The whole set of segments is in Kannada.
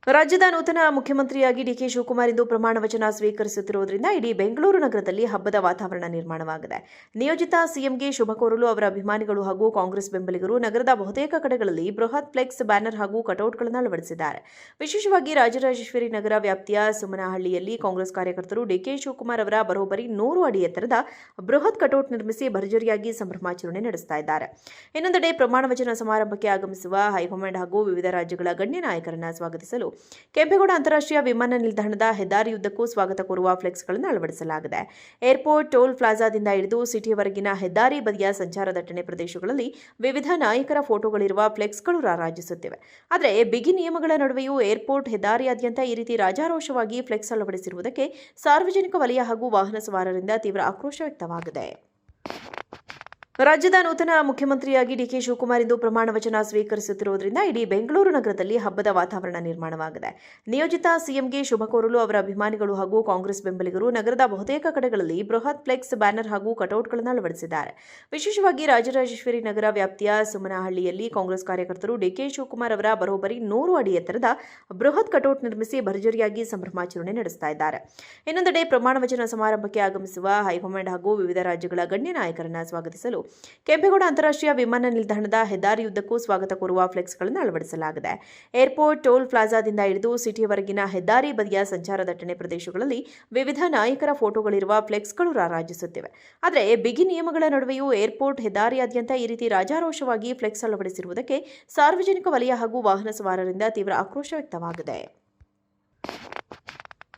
ರಾಜ್ಯದ ನೂತನ ಮುಖ್ಯಮಂತ್ರಿಯಾಗಿ ಡಿಕೆ ಶಿವಕುಮಾರ್ ಇಂದು ಪ್ರಮಾಣ ವಚನ ಸ್ವೀಕರಿಸುತ್ತಿರುವುದರಿಂದ ಇಡೀ ಬೆಂಗಳೂರು ನಗರದಲ್ಲಿ ಹಬ್ಬದ ವಾತಾವರಣ ನಿರ್ಮಾಣವಾಗಿದೆ. ನಿಯೋಜಿತ ಸಿಎಂಗೆ ಶುಭ ಕೋರಲು ಅವರ ಅಭಿಮಾನಿಗಳು ಹಾಗೂ ಕಾಂಗ್ರೆಸ್ ಬೆಂಬಲಿಗರು ನಗರದ ಬಹುತೇಕ ಕಡೆಗಳಲ್ಲಿ ಬೃಹತ್ ಫ್ಲೆಕ್ಸ್ ಬ್ಯಾನರ್ ಹಾಗೂ ಕಟೌಟ್ಗಳನ್ನು ಅಳವಡಿಸಿದ್ದಾರೆ. ವಿಶೇಷವಾಗಿ ರಾಜರಾಜೇಶ್ವರಿ ನಗರ ವ್ಯಾಪ್ತಿಯ ಸುಮನಹಳ್ಳಿಯಲ್ಲಿ ಕಾಂಗ್ರೆಸ್ ಕಾರ್ಯಕರ್ತರು ಡಿಕೆ ಶಿವಕುಮಾರ್ ಅವರ ಬರೋಬ್ಬರಿ 100 ಅಡಿ ಎತ್ತರದ ಬೃಹತ್ ಕಟೌಟ್ ನಿರ್ಮಿಸಿ ಭರ್ಜರಿಯಾಗಿ ಸಂಭ್ರಮಾಚರಣೆ ನಡೆಸ್ತಾ ಇದ್ದಾರೆ. ಇನ್ನೊಂದೆಡೆ ಪ್ರಮಾಣ ವಚನ ಸಮಾರಂಭಕ್ಕೆ ಆಗಮಿಸುವ ಹೈಕಮಾಂಡ್ ಹಾಗೂ ವಿವಿಧ ರಾಜ್ಯಗಳ ಗಣ್ಯ ನಾಯಕರನ್ನು ಸ್ವಾಗತಿಸಲು ಕೆಂಪೇಗೌಡ ಅಂತಾರಾಷ್ಟ್ರೀಯ ವಿಮಾನ ನಿಲ್ದಾಣದ ಹೆದ್ದಾರಿಯುದ್ದಕ್ಕೂ ಸ್ವಾಗತ ಕೋರುವ ಫ್ಲೆಕ್ಸ್ಗಳನ್ನು ಅಳವಡಿಸಲಾಗಿದೆ. ಏರ್ಪೋರ್ಟ್, ಟೋಲ್ ಪ್ಲಾಜಾದಿಂದ ಹಿಡಿದು ಸಿಟಿಯವರೆಗಿನ ಹೆದ್ದಾರಿ ಬದಿಯ ಸಂಚಾರ ದಟ್ಟಣೆ ಪ್ರದೇಶಗಳಲ್ಲಿ ವಿವಿಧ ನಾಯಕರ ಫೋಟೋಗಳಿರುವ ಫ್ಲೆಕ್ಸ್ಗಳು ರಾರಾಜಿಸುತ್ತಿವೆ. ಆದರೆ ಬಿಗಿ ನಿಯಮಗಳ ನಡುವೆಯೂ ಏರ್ಪೋರ್ಟ್, ಹೆದ್ದಾರಿಯಾದ್ಯಂತ ಈ ರೀತಿ ರಾಜಾರೋಷವಾಗಿ ಫ್ಲೆಕ್ಸ್ ಅಳವಡಿಸಿರುವುದಕ್ಕೆ ಸಾರ್ವಜನಿಕ ವಲಯ ಹಾಗೂ ವಾಹನ ಸವಾರರಿಂದ ತೀವ್ರ ಆಕ್ರೋಶ ವ್ಯಕ್ತವಾಗಿದೆ. ರಾಜ್ಯದ ನೂತನ ಮುಖ್ಯಮಂತ್ರಿಯಾಗಿ ಡಿಕೆ ಶಿವಕುಮಾರ್ ಇಂದು ಪ್ರಮಾಣ ವಚನ ಸ್ವೀಕರಿಸುತ್ತಿರುವುದರಿಂದ ಇಡೀ ಬೆಂಗಳೂರು ನಗರದಲ್ಲಿ ಹಬ್ಬದ ವಾತಾವರಣ ನಿರ್ಮಾಣವಾಗಿದೆ. ನಿಯೋಜಿತ ಸಿಎಂಗೆ ಶುಭ ಕೋರಲು ಅವರ ಅಭಿಮಾನಿಗಳು ಹಾಗೂ ಕಾಂಗ್ರೆಸ್ ಬೆಂಬಲಿಗರು ನಗರದ ಬಹುತೇಕ ಕಡೆಗಳಲ್ಲಿ ಬೃಹತ್ ಫ್ಲೆಕ್ಸ್ ಬ್ಯಾನರ್ ಹಾಗೂ ಕಟೌಟ್ಗಳನ್ನು ಅಳವಡಿಸಿದ್ದಾರೆ. ವಿಶೇಷವಾಗಿ ರಾಜರಾಜೇಶ್ವರಿ ನಗರ ವ್ಯಾಪ್ತಿಯ ಸುಮನಹಳ್ಳಿಯಲ್ಲಿ ಕಾಂಗ್ರೆಸ್ ಕಾರ್ಯಕರ್ತರು ಡಿಕೆ ಶಿವಕುಮಾರ್ ಅವರ ಬರೋಬ್ಬರಿ 100 ಅಡಿ ಎತ್ತರದ ಬೃಹತ್ ಕಟೌಟ್ ನಿರ್ಮಿಸಿ ಭರ್ಜರಿಯಾಗಿ ಸಂಭ್ರಮಾಚರಣೆ ನಡೆಸ್ತಾ ಇದ್ದಾರೆ. ಇನ್ನೊಂದೆಡೆ ಪ್ರಮಾಣ ವಚನ ಸಮಾರಂಭಕ್ಕೆ ಆಗಮಿಸುವ ಹೈಕಮಾಂಡ್ ಹಾಗೂ ವಿವಿಧ ರಾಜ್ಯಗಳ ಗಣ್ಯ ನಾಯಕರನ್ನು ಸ್ವಾಗತಿಸಲು ಕೆಂಪೇಗೌಡ ಅಂತಾರಾಷ್ಟ್ರೀಯ ವಿಮಾನ ನಿಲ್ದಾಣದ ಹೆದ್ದಾರಿಯುದ್ದಕ್ಕೂ ಸ್ವಾಗತ ಕೋರುವ ಫ್ಲೆಕ್ಸ್ಗಳನ್ನು ಅಳವಡಿಸಲಾಗಿದೆ. ಏರ್ಪೋರ್ಟ್, ಟೋಲ್ ಪ್ಲಾಜಾದಿಂದ ಹಿಡಿದು ಸಿಟಿಯವರೆಗಿನ ಹೆದ್ದಾರಿ ಬದಿಯ ಸಂಚಾರ ದಟ್ಟಣೆ ಪ್ರದೇಶಗಳಲ್ಲಿ ವಿವಿಧ ನಾಯಕರ ಫೋಟೋಗಳಿರುವ ಫ್ಲೆಕ್ಸ್ಗಳು ರಾರಾಜಿಸುತ್ತಿವೆ. ಆದರೆ ಬಿಗಿ ನಿಯಮಗಳ ನಡುವೆಯೂ ಏರ್ಪೋರ್ಟ್, ಹೆದ್ದಾರಿಯಾದ್ಯಂತ ಈ ರೀತಿ ರಾಜಾರೋಷವಾಗಿ ಫ್ಲೆಕ್ಸ್ ಅಳವಡಿಸಿರುವುದಕ್ಕೆ ಸಾರ್ವಜನಿಕ ವಲಯ ಹಾಗೂ ವಾಹನ ಸವಾರರಿಂದ ತೀವ್ರ ಆಕ್ರೋಶ ವ್ಯಕ್ತವಾಗಿದೆ.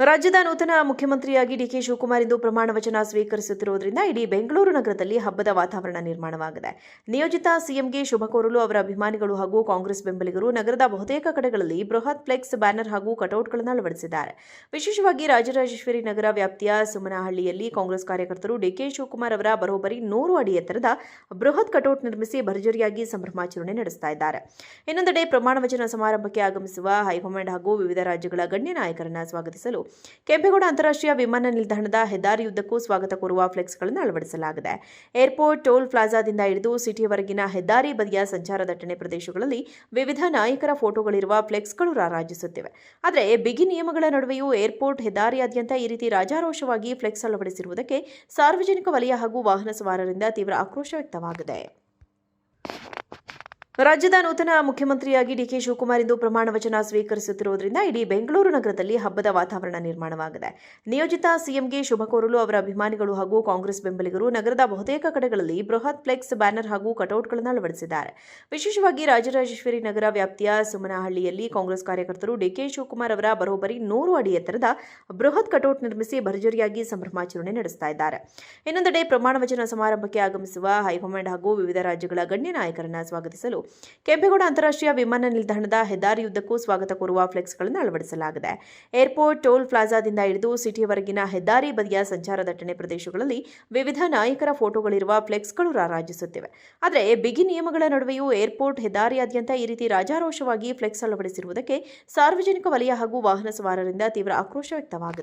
ರಾಜ್ಯದ ನೂತನ ಮುಖ್ಯಮಂತ್ರಿಯಾಗಿ ಡಿಕೆ ಶಿವಕುಮಾರ್ ಇಂದು ಪ್ರಮಾಣ ವಚನ ಸ್ವೀಕರಿಸುತ್ತಿರುವುದರಿಂದ ಇಡೀ ಬೆಂಗಳೂರು ನಗರದಲ್ಲಿ ಹಬ್ಬದ ವಾತಾವರಣ ನಿರ್ಮಾಣವಾಗಿದೆ. ನಿಯೋಜಿತ ಸಿಎಂಗೆ ಶುಭ ಕೋರಲು ಅವರ ಅಭಿಮಾನಿಗಳು ಹಾಗೂ ಕಾಂಗ್ರೆಸ್ ಬೆಂಬಲಿಗರು ನಗರದ ಬಹುತೇಕ ಕಡೆಗಳಲ್ಲಿ ಬೃಹತ್ ಫ್ಲೆಕ್ಸ್ ಬ್ಯಾನರ್ ಹಾಗೂ ಕಟೌಟ್ಗಳನ್ನು ಅಳವಡಿಸಿದ್ದಾರೆ. ವಿಶೇಷವಾಗಿ ರಾಜರಾಜೇಶ್ವರಿ ನಗರ ವ್ಯಾಪ್ತಿಯ ಸುಮನಹಳ್ಳಿಯಲ್ಲಿ ಕಾಂಗ್ರೆಸ್ ಕಾರ್ಯಕರ್ತರು ಡಿಕೆ ಶಿವಕುಮಾರ್ ಅವರ ಬರೋಬ್ಬರಿ 100 ಅಡಿ ಎತ್ತರದ ಬೃಹತ್ ಕಟೌಟ್ ನಿರ್ಮಿಸಿ ಭರ್ಜರಿಯಾಗಿ ಸಂಭ್ರಮಾಚರಣೆ ನಡೆಸ್ತಾ ಇದ್ದಾರೆ. ಇನ್ನೊಂದೆಡೆ ಪ್ರಮಾಣ ವಚನ ಸಮಾರಂಭಕ್ಕೆ ಆಗಮಿಸುವ ಹೈಕಮಾಂಡ್ ಹಾಗೂ ವಿವಿಧ ರಾಜ್ಯಗಳ ಗಣ್ಯ ನಾಯಕರನ್ನು ಸ್ವಾಗತಿಸಲು ಕೆಂಪೇಗೌಡ ಅಂತಾರಾಷ್ಟ್ರೀಯ ವಿಮಾನ ನಿಲ್ದಾಣದ ಹೆದ್ದಾರಿಯುದ್ದಕ್ಕೂ ಸ್ವಾಗತ ಕೋರುವ ಫ್ಲೆಕ್ಸ್ಗಳನ್ನು ಅಳವಡಿಸಲಾಗಿದೆ. ಏರ್ಪೋರ್ಟ್, ಟೋಲ್ ಪ್ಲಾಜಾದಿಂದ ಹಿಡಿದು ಸಿಟಿಯವರೆಗಿನ ಹೆದ್ದಾರಿ ಬದಿಯ ಸಂಚಾರ ದಟ್ಟಣೆ ಪ್ರದೇಶಗಳಲ್ಲಿ ವಿವಿಧ ನಾಯಕರ ಫೋಟೋಗಳಿರುವ ಫ್ಲೆಕ್ಸ್ಗಳು ರಾರಾಜಿಸುತ್ತಿವೆ. ಆದರೆ ಬಿಗಿ ನಿಯಮಗಳ ನಡುವೆಯೂ ಏರ್ಪೋರ್ಟ್, ಹೆದ್ದಾರಿಯಾದ್ಯಂತ ಈ ರೀತಿ ರಾಜಾರೋಷವಾಗಿ ಫ್ಲೆಕ್ಸ್ ಅಳವಡಿಸಿರುವುದಕ್ಕೆ ಸಾರ್ವಜನಿಕ ವಲಯ ಹಾಗೂ ವಾಹನ ಸವಾರರಿಂದ ತೀವ್ರ ಆಕ್ರೋಶ ವ್ಯಕ್ತವಾಗಿದೆ. ರಾಜ್ಯದ ನೂತನ ಮುಖ್ಯಮಂತ್ರಿಯಾಗಿ ಡಿಕೆ ಶಿವಕುಮಾರ್ ಇಂದು ಪ್ರಮಾಣ ವಚನ ಸ್ವೀಕರಿಸುತ್ತಿರುವುದರಿಂದ ಇಡೀ ಬೆಂಗಳೂರು ನಗರದಲ್ಲಿ ಹಬ್ಬದ ವಾತಾವರಣ ನಿರ್ಮಾಣವಾಗಿದೆ. ನಿಯೋಜಿತ ಸಿಎಂಗೆ ಶುಭ ಕೋರಲು ಅವರ ಅಭಿಮಾನಿಗಳು ಹಾಗೂ ಕಾಂಗ್ರೆಸ್ ಬೆಂಬಲಿಗರು ನಗರದ ಬಹುತೇಕ ಕಡೆಗಳಲ್ಲಿ ಬೃಹತ್ ಫ್ಲೆಕ್ಸ್ ಬ್ಯಾನರ್ ಹಾಗೂ ಕಟೌಟ್ಗಳನ್ನು ಅಳವಡಿಸಿದ್ದಾರೆ. ವಿಶೇಷವಾಗಿ ರಾಜರಾಜೇಶ್ವರಿ ನಗರ ವ್ಯಾಪ್ತಿಯ ಸುಮನಹಳ್ಳಿಯಲ್ಲಿ ಕಾಂಗ್ರೆಸ್ ಕಾರ್ಯಕರ್ತರು ಡಿಕೆ ಶಿವಕುಮಾರ್ ಅವರ ಬರೋಬ್ಬರಿ 100 ಅಡಿ ಎತ್ತರದ ಬೃಹತ್ ಕಟೌಟ್ ನಿರ್ಮಿಸಿ ಭರ್ಜರಿಯಾಗಿ ಸಂಭ್ರಮಾಚರಣೆ ನಡೆಸ್ತಾ ಇದ್ದಾರೆ. ಇನ್ನೊಂದೆಡೆ ಪ್ರಮಾಣ ವಚನ ಸಮಾರಂಭಕ್ಕೆ ಆಗಮಿಸುವ ಹೈಕಮಾಂಡ್ ಹಾಗೂ ವಿವಿಧ ರಾಜ್ಯಗಳ ಗಣ್ಯ ನಾಯಕರನ್ನು ಸ್ವಾಗತಿಸಲು ಕೆಂಪೇಗೌಡ ಅಂತಾರಾಷ್ಟ್ರೀಯ ವಿಮಾನ ನಿಲ್ದಾಣದ ಹೆದ್ದಾರಿಯುದ್ದಕ್ಕೂ ಸ್ವಾಗತ ಕೋರುವ ಫ್ಲೆಕ್ಸ್ಗಳನ್ನು ಅಳವಡಿಸಲಾಗಿದೆ. ಏರ್ಪೋರ್ಟ್, ಟೋಲ್ ಪ್ಲಾಜಾದಿಂದ ಹಿಡಿದು ಸಿಟಿಯವರೆಗಿನ ಹೆದ್ದಾರಿ ಬದಿಯ ಸಂಚಾರ ದಟ್ಟಣೆ ಪ್ರದೇಶಗಳಲ್ಲಿ ವಿವಿಧ ನಾಯಕರ ಫೋಟೋಗಳಿರುವ ಫ್ಲೆಕ್ಸ್ಗಳು ರಾರಾಜಿಸುತ್ತಿವೆ. ಆದರೆ ಬಿಗಿ ನಿಯಮಗಳ ನಡುವೆಯೂ ಏರ್ಪೋರ್ಟ್, ಹೆದ್ದಾರಿಯಾದ್ಯಂತ ಈ ರೀತಿ ರಾಜಾರೋಷವಾಗಿ ಫ್ಲೆಕ್ಸ್ ಅಳವಡಿಸಿರುವುದಕ್ಕೆ ಸಾರ್ವಜನಿಕ ವಲಯ ಹಾಗೂ ವಾಹನ ಸವಾರರಿಂದ ತೀವ್ರ ಆಕ್ರೋಶ ವ್ಯಕ್ತವಾಗಿದೆ.